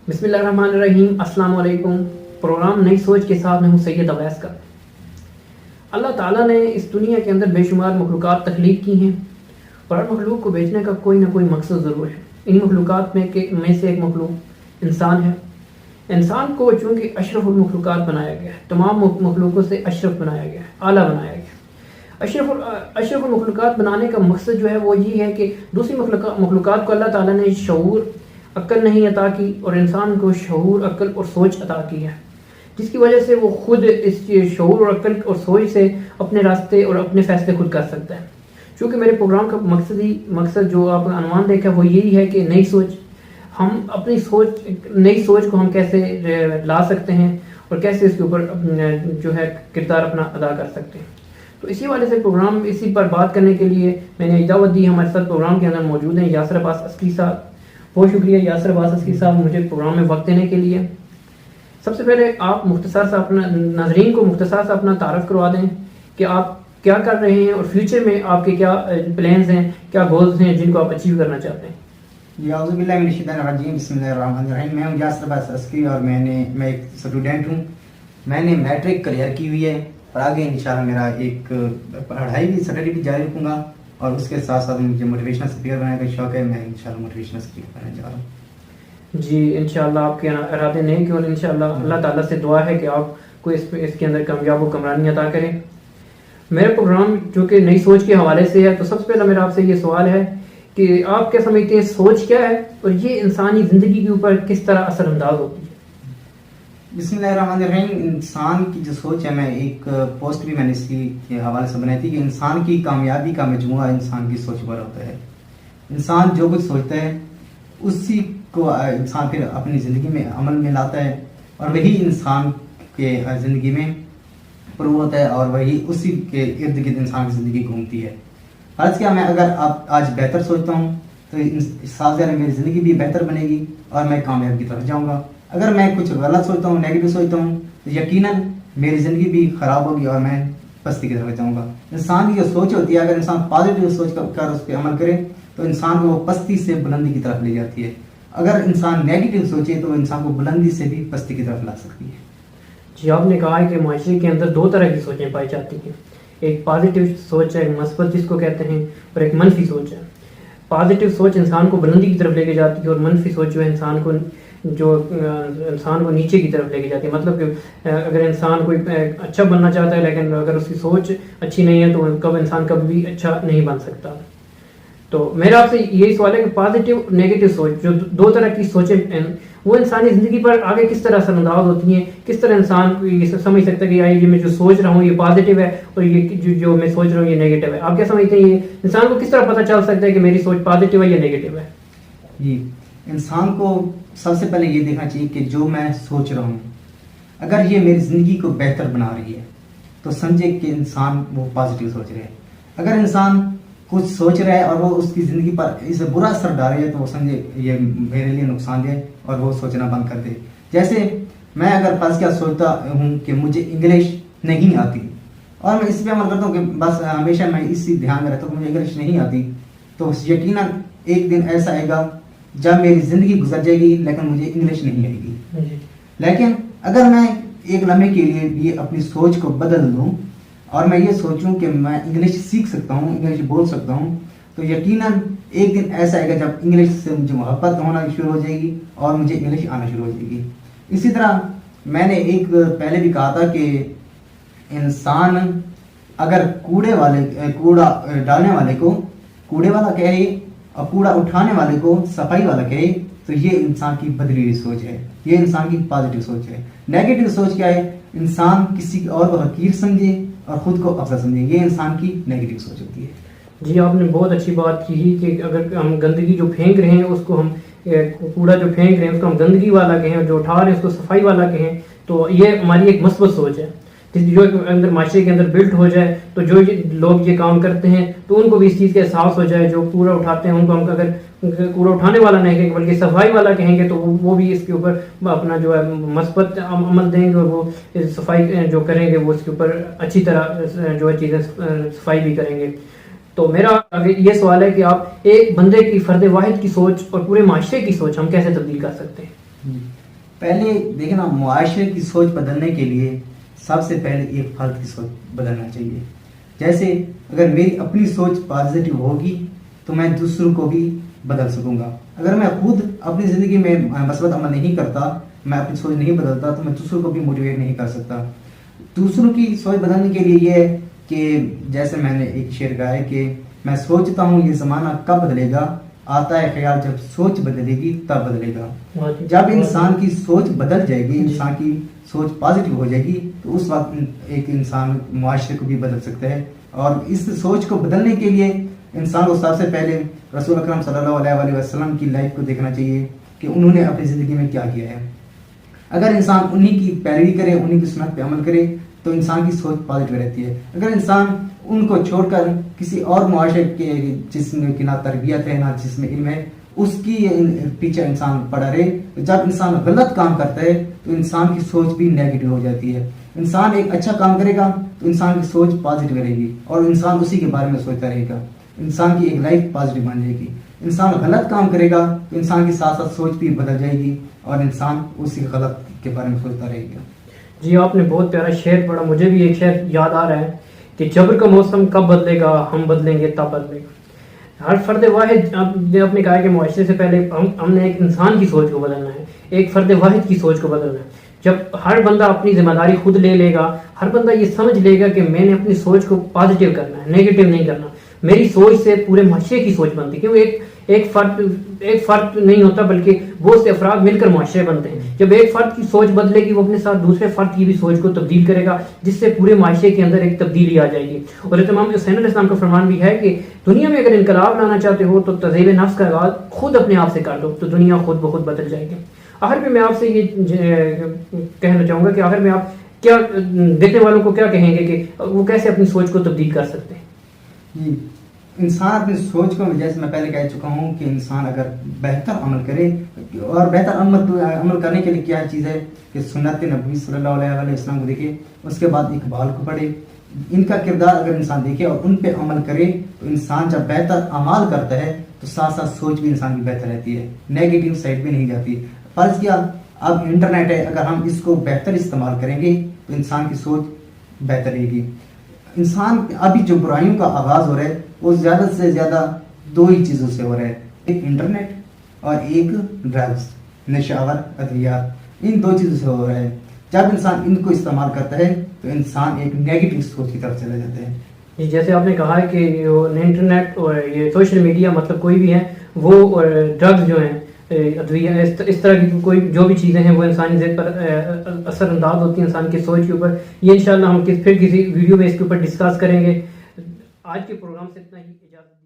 بسم اللہ الرحمن الرحیم. السلام علیکم. پروگرام نئی سوچ کے ساتھ میں ہوں سید اویس کا. اللہ تعالیٰ نے اس دنیا کے اندر بے شمار مخلوقات تخلیق کی ہیں اور ہر مخلوق کو بھیجنے کا کوئی نہ کوئی مقصد ضرور ہے. ان مخلوقات میں سے ایک مخلوق انسان ہے. انسان کو چونکہ اشرف المخلوقات بنایا گیا ہے، تمام مخلوقوں سے اشرف بنایا گیا ہے، اعلیٰ بنایا گیا ہے. اشرف المخلوقات بنانے کا مقصد جو ہے وہ یہ ہے کہ دوسری مخلوقات کو اللہ تعالیٰ نے شعور عقل نہیں عطا کی اور انسان کو شعور عقل اور سوچ عطا کی ہے، جس کی وجہ سے وہ خود اس شعور اور عقل اور سوچ سے اپنے راستے اور اپنے فیصلے خود کر سکتا ہے. چونکہ میرے پروگرام کا مقصد جو آپ نے عنوان دیکھا وہ یہی ہے کہ نئی سوچ، ہم اپنی نئی سوچ کو ہم کیسے لا سکتے ہیں اور کیسے اس کے اوپر جو ہے کردار اپنا ادا کر سکتے ہیں. تو اسی والے سے پروگرام اسی پر بات کرنے کے لیے میں نے اجازت دی. ہمارے ساتھ پروگرام کے اندر موجود ہیں یاسر عباس عسکری صاحب. بہت شکریہ یاسر عباس عسکری صاحب مجھے پروگرام میں وقت دینے کے لیے. سب سے پہلے آپ مختصر سا اپنا ناظرین کو مختصر سا اپنا تعارف کروا دیں کہ آپ کیا کر رہے ہیں اور فیوچر میں آپ کے کیا پلانز ہیں، کیا گولز ہیں جن کو آپ اچیو کرنا چاہتے ہیں. اعوذ باللہ من الشیطان الرجیم. بسم اللہ الرحمن الرحیم. میں ہوں یاسر عباس عسکری اور میں ایک اسٹوڈنٹ ہوں. میں نے میٹرک کلیئر کی ہوئی ہے اور آگے انشاءاللہ میرا ایک پڑھائی بھی اسٹڈی بھی جاری رکھوں گا اور اس کے ساتھ ساتھ مجھے موٹیویشنل اسپیکر بنانے کا شوق ہے. میں انشاءاللہ موٹیویشنل اسپیکر بننے جا رہا ہوں. جی انشاءاللہ آپ کے ارادے نہیں کیوں انشاءاللہ اللہ تعالیٰ سے دعا ہے کہ آپ کو اس کے اندر کامیاب و کمرانی عطا کریں. میرا پروگرام جو کہ نئی سوچ کے حوالے سے ہے، تو سب سے پہلا میرا آپ سے یہ سوال ہے کہ آپ کیا سمجھتے ہیں سوچ کیا ہے اور یہ انسانی زندگی کے اوپر کس طرح اثر انداز ہوتی ہے؟ بسم اللہ الرحمن الرحیم. انسان کی جو سوچ ہے، میں ایک پوسٹ بھی میں نے اس کے حوالے سے بنائی تھی کہ انسان کی کامیابی کا مجموعہ انسان کی سوچ پر ہوتا ہے. انسان جو کچھ سوچتا ہے اسی کو انسان پھر اپنی زندگی میں عمل میں لاتا ہے اور وہی انسان کے زندگی میں پرو ہوتا ہے اور وہی اسی کے ارد گرد انسان کی زندگی گھومتی ہے. فرض کیا میں اگر آج بہتر سوچتا ہوں تو ساتھ میری زندگی بھی بہتر بنے گی اور میں کامیابی کی طرف جاؤں گا. اگر میں کچھ غلط سوچتا ہوں، نیگیٹو سوچتا ہوں، تو یقیناً میری زندگی بھی خراب ہوگی اور میں پستی کی طرف جاؤں گا. انسان کی جو سوچ ہوتی ہے، اگر انسان پازیٹیو سوچ کر اس پہ عمل کرے تو انسان کو وہ پستی سے بلندی کی طرف لے جاتی ہے. اگر انسان نیگیٹو سوچے تو انسان کو بلندی سے بھی پستی کی طرف لا سکتی ہے. جی آپ نے کہا ہے کہ معاشرے کے اندر دو طرح کی سوچیں پائی جاتی ہیں، ایک پازیٹیو سوچ ہے، ایک مثبت جس کو کہتے ہیں، اور ایک منفی سوچ ہے. پازیٹیو سوچ انسان کو بلندی کی طرف لے کے جاتی ہے اور منفی سوچ جو ہے انسان کو نیچے کی طرف لے کے جاتی ہے. مطلب کہ اگر انسان کوئی اچھا بننا چاہتا ہے لیکن اگر اس کی سوچ اچھی نہیں ہے تو انسان کبھی بھی اچھا نہیں بن سکتا. تو میرا آپ سے یہی سوال ہے کہ پازیٹیو نیگیٹو سوچ جو دو طرح کی سوچیں وہ انسانی زندگی پر آگے کس طرح اثر انداز ہوتی ہیں، کس طرح انسان یہ سمجھ سکتا ہے کہ یہ میں جو سوچ رہا ہوں یہ پازیٹیو ہے اور یہ جو میں سوچ رہا ہوں یہ نیگیٹو ہے. آپ کیا سمجھتے ہیں یہ انسان کو کس طرح پتہ چل سکتا ہے کہ میری سوچ پازیٹیو ہے یا نیگیٹو ہے؟ جی انسان کو سب سے پہلے یہ دیکھنا چاہیے کہ جو میں سوچ رہا ہوں اگر یہ میری زندگی کو بہتر بنا رہی ہے تو سمجھے کہ انسان وہ پازیٹیو سوچ رہے ہے. اگر انسان کچھ سوچ رہا ہے اور وہ اس کی زندگی پر اسے برا اثر ڈال رہی ہے تو وہ سمجھے یہ میرے لیے نقصان دہ اور وہ سوچنا بند کر دے. جیسے میں اگر فرض کیا سوچتا ہوں کہ مجھے انگلش نہیں آتی اور میں اس پہ عمل کرتا ہوں کہ بس ہمیشہ میں اسی دھیان میں رہتا ہوں کہ مجھے انگلش نہیں آتی، تو یقیناً ایک دن ایسا آئے گا جب میری زندگی گزر جائے گی لیکن مجھے انگلش نہیں آئے گی. لیکن اگر میں ایک لمحے کے لیے یہ اپنی سوچ کو بدل دوں اور میں یہ سوچوں کہ میں انگلش سیکھ سکتا ہوں، انگلش بول سکتا ہوں، تو یقیناً ایک دن ایسا آئے گا جب انگلش سے مجھے محبت ہونا شروع ہو جائے گی اور مجھے انگلش آنا شروع ہو جائے گی. اسی طرح میں نے ایک پہلے بھی کہا تھا کہ انسان اگر کوڑا ڈالنے والے کو کوڑے والا کہے اور کوڑا اٹھانے والے کو صفائی والا کہے تو یہ انسان کی بدلی ہوئی سوچ ہے، یہ انسان کی پازیٹیو سوچ ہے. نیگیٹو سوچ کیا ہے؟ انسان کسی اور کو حقیر سمجھے اور خود کو افضل سمجھے، یہ انسان کی نیگیٹو سوچ ہوتی ہے. جی آپ نے بہت اچھی بات کی کہ اگر ہم گندگی جو پھینک رہے ہیں اس کو ہم کوڑا جو پھینک رہے ہیں اس کو ہم گندگی والا کہیں اور جو اٹھا رہے ہیں اس کو صفائی والا کہیں، تو یہ ہماری ایک مثبت سوچ ہے جو اندر معاشرے کے اندر بلٹ ہو جائے. تو جو لوگ یہ کام کرتے ہیں تو ان کو بھی اس چیز کا احساس ہو جائے، جو کوڑا اٹھاتے ہیں ان کو ہم اگر کوڑا اٹھانے والا نہیں کہیں گے بلکہ صفائی والا کہیں گے تو وہ بھی اس کے اوپر اپنا جو ہے مثبت عمل دیں گے اور وہ صفائی جو کریں گے وہ اس کے اوپر اچھی طرح جو ہے چیزیں صفائی بھی کریں گے. تو میرا یہ سوال ہے کہ آپ ایک بندے کی فرد واحد کی سوچ اور پورے معاشرے کی سوچ ہم کیسے تبدیل کر سکتے ہیں؟ پہلے دیکھیں نا، معاشرے کی سوچ بدلنے کے لیے سب سے پہلے ایک فرد کی سوچ بدلنا چاہیے. جیسے اگر میری اپنی سوچ پازیٹیو ہوگی تو میں دوسروں کو بھی بدل سکوں گا. اگر میں خود اپنی زندگی میں مثبت عمل نہیں کرتا، میں اپنی سوچ نہیں بدلتا، تو میں دوسروں کو بھی موٹیویٹ نہیں کر سکتا. دوسروں کی سوچ بدلنے کے لیے یہ ہے کہ جیسے میں نے ایک شعر گایا کہ میں سوچتا ہوں یہ زمانہ کب بدلے گا، آتا ہے خیال جب سوچ بدلے گی تب بدلے گا. جب انسان کی سوچ بدل جائے گی، انسان کی سوچ پازیٹیو ہو جائے گی، تو اس وقت ایک انسان معاشرے کو بھی بدل سکتا ہے. اور اس سوچ کو بدلنے کے لیے انسان کو سب سے پہلے رسول اکرم صلی اللہ علیہ وسلم کی لائف کو دیکھنا چاہیے کہ انہوں نے اپنی زندگی میں کیا کیا ہے. اگر انسان انہی کی پیروی کرے، انہی کی سنت پہ عمل کرے، تو انسان کی سوچ پازیٹیو رہتی ہے. اگر انسان ان کو چھوڑ کر کسی اور معاشرے کے جس میں کہ نہ تربیت ہے، نہ جس میں علم ہے، اس کی پیچھے انسان پڑا رہے، جب انسان غلط کام کرتا ہے تو انسان کی سوچ بھی نیگیٹو ہو جاتی ہے. انسان ایک اچھا کام کرے گا تو انسان کی سوچ پازیٹیو رہے گی اور انسان اسی کے بارے میں سوچتا رہے گا. انسان کی ایک لائف پازیٹیو بن جائے گی. انسان غلط کام کرے گا تو انسان کی ساتھ ساتھ سوچ بھی بدل جائے گی اور انسان اسی غلط کے بارے میں سوچتا رہے گا. جی آپ نے بہت پیارا شعر پڑھا. مجھے بھی ایک شعر یاد آ رہا ہے کہ جبر کا موسم کب بدلے گا، ہم بدلیں گے تب بدلے گا. ہر فرد واحد، آپ نے کہا کہ معاشرے سے پہلے ہم نے ایک انسان کی سوچ کو بدلنا ہے، ایک فرد واحد کی سوچ کو بدلنا ہے. جب ہر بندہ اپنی ذمہ داری خود لے لے گا، ہر بندہ یہ سمجھ لے گا کہ میں نے اپنی سوچ کو پازیٹیو کرنا ہے، نیگیٹو نہیں کرنا. میری سوچ سے پورے معاشرے کی سوچ بنتی ہے، کیونکہ ایک فرد نہیں ہوتا بلکہ بہت سے افراد مل کر معاشرے بنتے ہیں. جب ایک فرد کی سوچ بدلے گی، وہ اپنے ساتھ دوسرے فرد کی بھی سوچ کو تبدیل کرے گا، جس سے پورے معاشرے کے اندر ایک تبدیلی آ جائے گی. اور امام حسین علیہ السلام کا فرمان بھی ہے کہ دنیا میں اگر انقلاب لانا چاہتے ہو تو تہذیب نفس کا آغاز خود اپنے آپ سے کر دو، تو دنیا خود بخود بدل جائے گی. آخر میں آپ سے یہ کہنا چاہوں گا کہ آخر میں آپ کیا دیکھنے والوں کو کیا کہیں گے کہ وہ کیسے اپنی سوچ کو تبدیل کر سکتے ہیں؟ انسان اپنی سوچ کو، جیسے میں پہلے کہہ چکا ہوں کہ انسان اگر بہتر عمل کرے، اور بہتر عمل کرنے کے لیے کیا چیز ہے کہ سنت نبوی صلی اللہ علیہ وسلم کو دیکھے، اس کے بعد اقبال کو پڑھے. ان کا کردار اگر انسان دیکھے اور ان پہ عمل کرے تو انسان جب بہتر اعمال کرتا ہے تو ساتھ ساتھ سوچ بھی انسان کی بہتر رہتی ہے، نیگیٹو سائڈ بھی نہیں جاتی. فرض کیا اب انٹرنیٹ ہے، اگر ہم اس کو بہتر استعمال کریں گے تو انسان کی سوچ بہتر رہے گی. انسان ابھی جو برائیوں کا آغاز ہو رہا ہے وہ زیادہ سے زیادہ دو ہی چیزوں سے ہو رہا ہے، ایک انٹرنیٹ اور ایک ڈرگز، نشہ آور ادویات. ان دو چیزوں سے ہو رہا ہے. جب انسان ان کو استعمال کرتا ہے تو انسان ایک نیگیٹو سوچ کی طرف چلا جاتا ہے. جیسے آپ نے کہا ہے کہ انٹرنیٹ اور یہ سوشل میڈیا مطلب کوئی بھی ہے، وہ ڈرگز جو ہیں، ادویہ، اس طرح کی کوئی جو بھی چیزیں ہیں وہ انسانی ذہن پر اثر انداز ہوتی ہیں، انسان کی سوچ کے اوپر. یہ انشاءاللہ ہم پھر کسی ویڈیو میں اس کے اوپر ڈسکس کریں گے. آج کے پروگرام سے اتنا ہی، اجازت